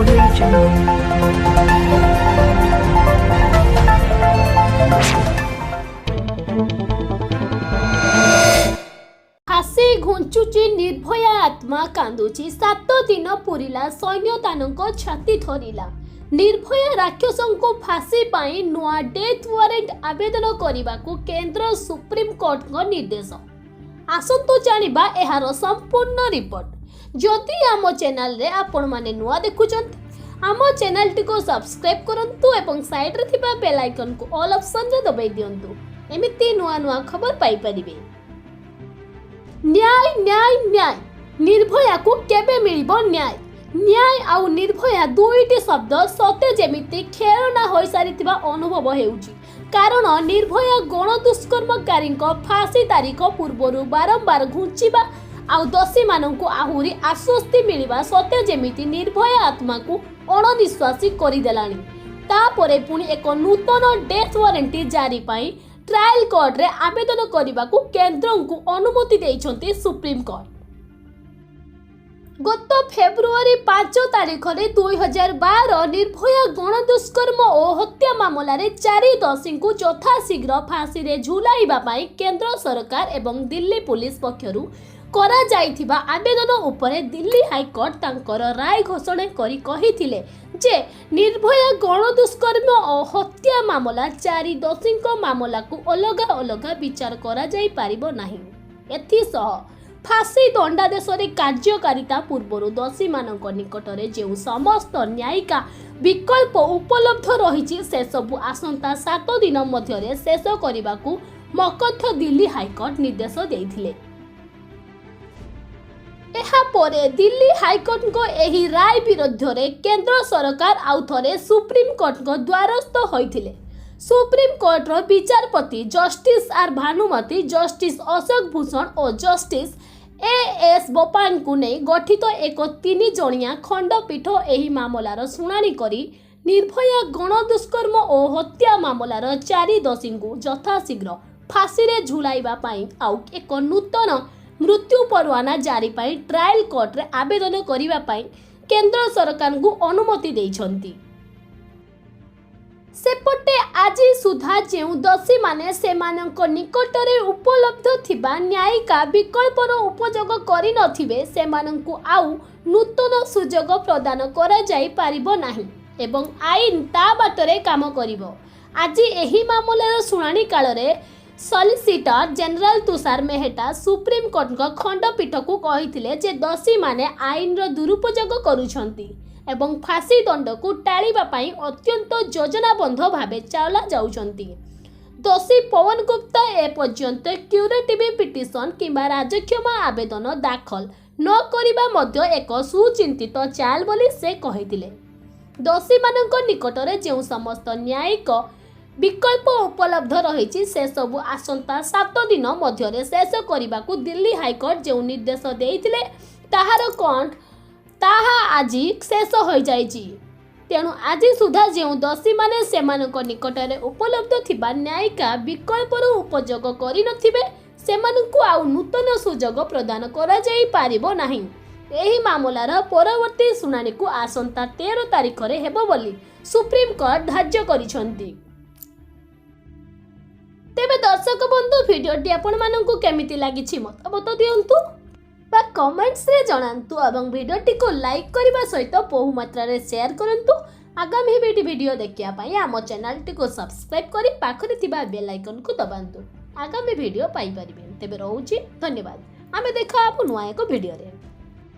Audio Jungle. फासी घुंचुची निर्भया आत्मा कांदुची 7 दिन पुरिला सैन्यदानक छाती थरिला। निर्भया राक्षसंको फासी पाई नुआ डेथ वारंट आवेदन करने केंद्र सुप्रीम कोर्ट को निर्देश। आसंतु जानिबा एहार संपूर्ण रिपोर्ट। जदि आम चैनल रे आपण माने नुआ देखुचंत आम चैनल टी को सब्सक्राइब करंतु एवं साइड रे थिबा बेल आइकन को ऑल ऑप्शन रे दबाई दियंतु। एमिति नुआ नुआ खबर पाई परिबे। न्याय न्याय न्याय निर्भया को केबे मिलिबो न्याय। न्याय आउ निर्भया दुईटी शब्द सते जेमिति खेलना होई सारिथिबा अनुभव हेउची। कारण निर्भया गण दुष्कर्मकारी फांसी तारीख पूर्व बारंबार घुंचीबा आउ दोषी माननकु आहुरी आश्वस्ति मिलिबा सते जेमिति निर्भया आत्मा को अणनिश्वासी करिदेलानी। तापरे पुणी एक नूतन डेथ वारंटी जारी पाई ट्रायल कोर्ट रे आवेदन करने को केंद्र को अनुमति देइछंती सुप्रीम कोर्ट। गत फेब्रुआरी 5 तारीख रे 2012 निर्भया गण दुष्कर्म और हत्या मामला रे 4 दोषी को यथाशीघ्र फांसी रे झुलाइबा पाई केंद्र सरकार एवं दिल्ली पुलिस पक्षरु करा जाइथिबा आवेदन उपरे दिल्ली हाईकोर्ट तांकर राय घोषणा करी कहिथिले जे निर्भया गण दुष्कर्म और हत्या मामला 4 दोषी मामला को अलग अलग विचार करा जाई पारिबो नाही। एथिसह फांसी दंडादेश कार्यकारिता पूर्व दोषी मानक निकटरे जो समस्त न्यायिका विकल्प उपलब्ध रही से सबु आसंता 7 दिन मध्य शेष करने को मकद्ध दिल्ली हाईकोर्ट निर्देश देइथिले। एहा परे दिल्ली हाईकोर्ट को एही राय विरुद्ध रे केंद्र सरकार आउ थरे सुप्रीम कोर्ट को द्वारस्थ होइथिले। सुप्रीम कोर्ट रो विचारपति justice R Bhanumati, justice Ashok Bhushan और जस्टिस एएस बोपान को नहीं गठित एक 3 जणिया खंडपीठ एही मामलार शुणाणी करी निर्भया गण दुष्कर्म और हत्या मामलार 4 दोषी को यथाशीघ्र फांसी रे झुलाइबा पाई आउ एक नूतन मृत्यु परवाना जारी पाई ट्रायल कोर्ट रे आवेदन करिबा पाई केंद्र सरकार को अनुमति देइछंती। सेपटे आज सुधा जो दोषी माने सेमानक निकटरे उपलब्ध थिबा न्यायिका विकल्पर उपयोग करि नथिबे सेमानकु आउ नूतन सुजोग प्रदान करा जाई पारिबो नाही एवं आईन ता बाटरे काम करिवो। आज एही मामलार शुणाणी कालरे solicitor general Tushar Mehta supreme court को खंडपीठ को कहिथिले जे दोषी माने आईन रो दुरुपयोग करूछंती एवं फांसी दंड को टाळिबा पाई अत्यंत योजनाबद्ध भावे चला जाउछंती। दोषी पवन गुप्ता ए पर्यंत क्यूरेटिव पिटिशन किंबा राजक्षमा आवेदन दाखल न करिबा मध्य एक सुचिंतित चाल बोली से कहिथिले। दोषी मानक निकटरे जो समस्त न्यायिक विकल्प उपलब्ध रही से सबु आसंता 7 दिन मध्य शेष करने को दिल्ली हाईकोर्ट जो निर्देश देइथिले ताहार कंठ ताहा आज शेष हो जाइछि। तेणु आज सुधा जो दोषी माने सेमानक निकटरे उपलब्ध थिबा न्यायिका विकल्पर उपयोग करि नथिबे सेमानकु आउ नूतन सुजोग प्रदान करा जाई पारिबो नाही। एही मामलार परवर्ती शुणाणी को आसंता 13 तारीख रे हेबो बोली सुप्रीम कोर्ट धार्य करिसंती। तेबे दर्शक बंधु भिडियोटी आपण माननकु केमिति लागिछि मत दियंतु बा कमेंट्स रे जणांतु एवं भिडियोटी को लाइक करबा सहित बहु मात्रा रे शेयर करंतु। आगामी वीडियो देखिया पाई आम चैनल टी को सब्सक्राइब करी पाखरे थिबा बेल आइकन को दबांतु। आगामी वीडियो पाई परिबे। तेबे रहउछि धन्यवाद। आमे देखा आपु नुआ एक वीडियो रे।